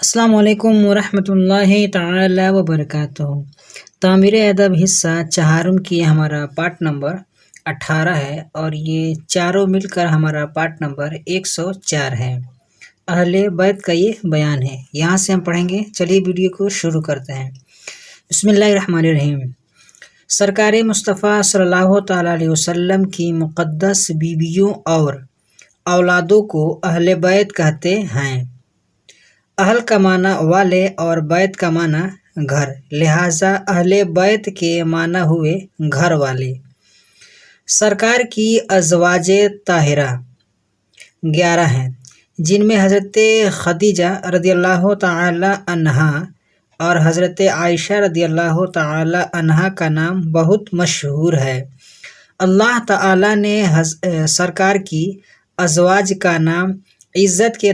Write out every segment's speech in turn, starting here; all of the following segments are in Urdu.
السلام علیکم ورحمۃ اللہ تعالی وبرکاتہ۔ تعمیر ادب حصہ چہارم کی ہمارا پارٹ نمبر 18 ہے اور یہ چاروں مل کر ہمارا پارٹ نمبر 104 ہے۔ اہل بیت کا یہ بیان ہے، یہاں سے ہم پڑھیں گے۔ چلیے ویڈیو کو شروع کرتے ہیں۔ بسم اللہ الرحمن الرحیم۔ سرکار مصطفیٰ صلی اللہ تعالیٰ علیہ وسلم کی مقدس بیویوں اور اولادوں کو اہل بیت کہتے ہیں۔ اہل کا معنی والے اور بیت کا معنی گھر، لہٰذا اہل بیت کے معنی ہوئے گھر والے۔ سرکار کی ازواج طاہرہ 11 ہیں، جن میں حضرت خدیجہ رضی اللہ تعالی عنہا اور حضرت عائشہ رضی اللہ تعالی عنہا کا نام بہت مشہور ہے۔ اللہ تعالی نے سرکار کی ازواج کا نام عزت کے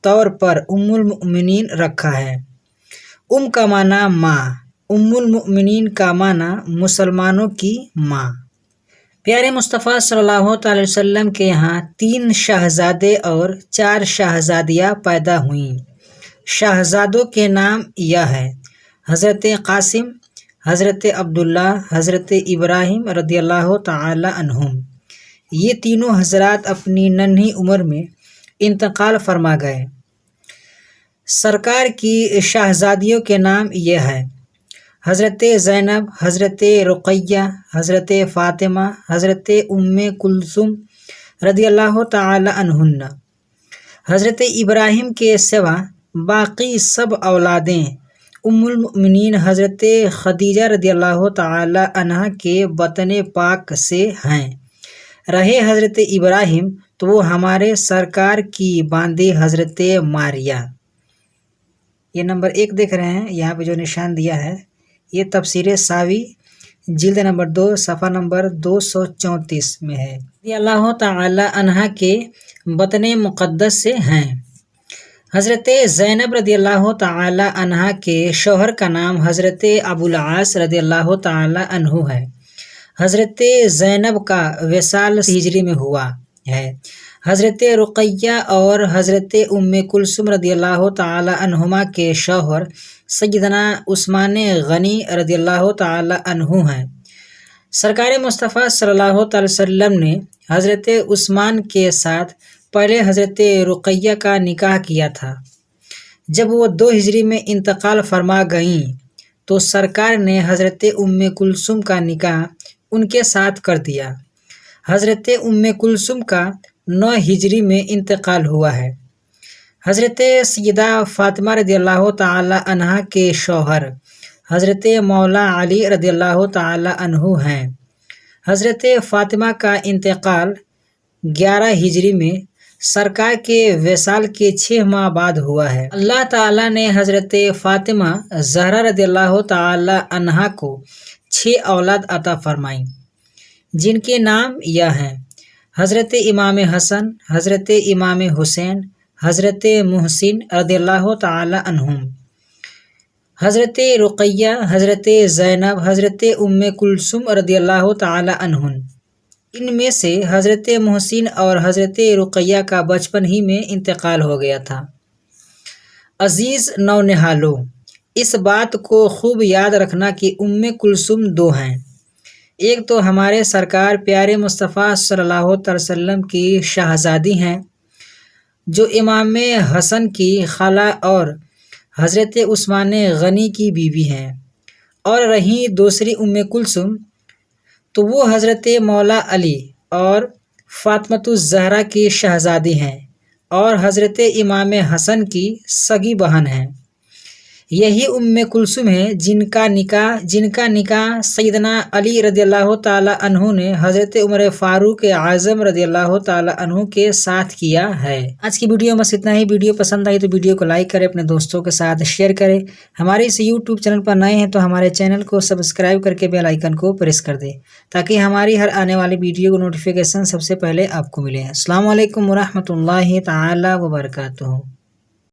طور پر ام المؤمنین رکھا ہے۔ ام کا معنی ماں، ام المؤمنین کا معنی مسلمانوں کی ماں۔ پیارے مصطفیٰ صلی اللہ تعالی وسلم کے یہاں 3 شہزادے اور 4 شہزادیاں پیدا ہوئیں۔ شہزادوں کے نام یہ ہے: حضرت قاسم، حضرت عبداللہ، حضرت ابراہیم رضی اللہ تعالی عنہم۔ یہ تینوں حضرات اپنی ننھی عمر میں انتقال فرما گئے۔ سرکار کی شہزادیوں کے نام یہ ہیں: حضرت زینب، حضرت رقیہ، حضرت فاطمہ، حضرت ام کلثوم رضی اللہ تعالی عنہن۔ حضرت ابراہیم کے سوا باقی سب اولادیں ام المؤمنین حضرت خدیجہ رضی اللہ تعالی عنہا کے بطن پاک سے ہیں۔ رہے حضرت ابراہیم تو وہ ہمارے سرکار کی باندی حضرت ماریہ۔ یہ نمبر 1 دیکھ رہے ہیں، یہاں پہ جو نشان دیا ہے یہ تفسیر ساوی جلد نمبر 2 صفحہ نمبر 234 میں ہے۔ رضی اللہ تعالی عنہا کے بطن مقدس سے ہیں۔ حضرت زینب رضی اللہ تعالی عنہا کے شوہر کا نام حضرت ابوالعاص رضی اللہ تعالی عنہ ہے۔ حضرت زینب کا وصال ہجری میں ہوا ہے۔ حضرت رقیہ اور حضرت ام کلثوم رضی اللہ تعالی عنہما کے شوہر سیدنا عثمان غنی رضی اللہ تعالی عنہ ہیں۔ سرکار مصطفیٰ صلی اللہ تعالی وسلم نے حضرت عثمان کے ساتھ پہلے حضرت رقیہ کا نکاح کیا تھا۔ جب وہ 2 ہجری میں انتقال فرما گئیں تو سرکار نے حضرت ام کلثوم کا نکاح ان کے ساتھ کر دیا۔ حضرت ام کلثوم کا 9 ہجری میں انتقال ہوا ہے۔ حضرت سیدہ فاطمہ رضی اللہ تعالی عنہا کے شوہر حضرت مولا علی رضی اللہ تعالی عنہ ہیں۔ حضرت فاطمہ کا انتقال 11 ہجری میں سرکار کے وصال کے 6 ماہ بعد ہوا ہے۔ اللہ تعالی نے حضرت فاطمہ زہرا رضی اللہ تعالی عنہا کو 6 اولاد عطا فرمائیں، جن کے نام یہ ہیں: حضرت امام حسن، حضرت امام حسین، حضرت محسن رضی اللہ تعالی عنہم، حضرت رقیہ، حضرت زینب، حضرت ام کلثوم رضی اللہ تعالی عنہن۔ ان میں سے حضرت محسن اور حضرت رقیہ کا بچپن ہی میں انتقال ہو گیا تھا۔ عزیز نونہالوں، اس بات کو خوب یاد رکھنا کہ ام کلثوم 2 ہیں۔ ایک تو ہمارے سرکار پیارے مصطفیٰ صلی اللہ تعالی وسلم کی شہزادی ہیں، جو امام حسن کی خالہ اور حضرت عثمان غنی کی بیوی ہیں، اور رہیں دوسری ام کلثوم تو وہ حضرت مولا علی اور فاطمۃ الزہرا کی شہزادی ہیں اور حضرت امام حسن کی سگی بہن ہیں۔ یہی ام کلثوم ہے جن کا نکاح سیدنا علی رضی اللہ تعالی عنہ نے حضرت عمر فاروق اعظم رضی اللہ تعالی عنہ کے ساتھ کیا ہے۔ آج کی ویڈیو میں بس اتنا ہی۔ ویڈیو پسند آئی تو ویڈیو کو لائک کریں، اپنے دوستوں کے ساتھ شیئر کریں۔ ہمارے اس یوٹیوب چینل پر نئے ہیں تو ہمارے چینل کو سبسکرائب کر کے بیل آئیکن کو پریس کر دیں تاکہ ہماری ہر آنے والی ویڈیو کو نوٹیفیکیشن سب سے پہلے آپ کو ملے۔ السلام علیکم ورحمۃ اللہ تعالی وبرکاتہ۔